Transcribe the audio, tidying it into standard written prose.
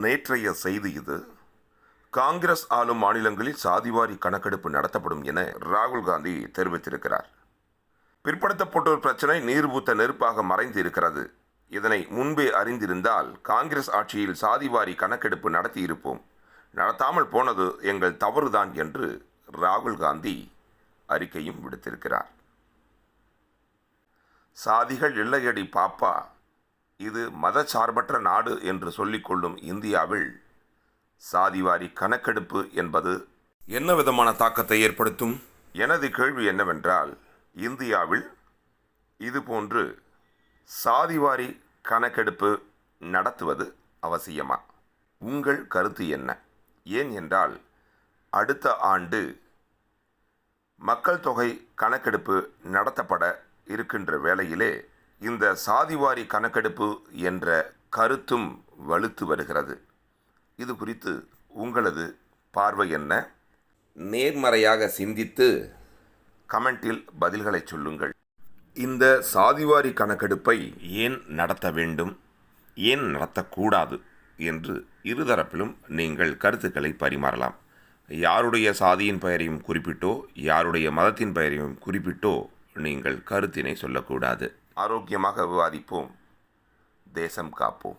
நேற்றைய செய்தி இது. காங்கிரஸ் ஆளும் மாநிலங்களில் சாதிவாரி கணக்கெடுப்பு நடத்தப்படும் என ராகுல் காந்தி தெரிவித்திருக்கிறார். பிற்படுத்தப்பட்டோர் பிரச்சனை நீர் பூத்த நெருப்பாக மறைந்து இருக்கிறது. இதனை முன்பே அறிந்திருந்தால் காங்கிரஸ் ஆட்சியில் சாதிவாரி கணக்கெடுப்பு நடத்தியிருப்போம். நடத்தாமல் போனது எங்கள் தவறுதான் என்று ராகுல் காந்தி அறிக்கையும் விடுத்திருக்கிறார். சாதிகள் இல்லையடி பாப்பா, இது மதச்சார்பற்ற நாடு என்று சொல்லிக்கொள்ளும் இந்தியாவில் சாதிவாரி கணக்கெடுப்பு என்பது என்ன விதமான தாக்கத்தை ஏற்படுத்தும்? எனது கேள்வி என்னவென்றால், இந்தியாவில் இதுபோன்று சாதிவாரி கணக்கெடுப்பு நடத்துவது அவசியமா? உங்கள் கருத்து என்ன? ஏன் என்றால், அடுத்த ஆண்டு மக்கள் தொகை கணக்கெடுப்பு நடத்தப்பட இருக்கின்ற வேளையிலே இந்த சாதிவாரி கணக்கெடுப்பு என்ற கருத்தும் வலுத்து வருகிறது. இது குறித்து உங்களது பார்வை என்ன? நேர்மறையாக சிந்தித்து கமெண்டில் பதில்களை சொல்லுங்கள். இந்த சாதிவாரி கணக்கெடுப்பை ஏன் நடத்த வேண்டும், ஏன் நடத்தக்கூடாது என்று இருதரப்பிலும் நீங்கள் கருத்துக்களை பரிமாறலாம். யாருடைய சாதியின் பெயரையும் குறிப்பிட்டோ யாருடைய மதத்தின் பெயரையும் குறிப்பிட்டோ நீங்கள் கருத்தினை சொல்லக்கூடாது. ஆரோக்கியமாக விவாதிப்போம், தேசம் காப்போம்.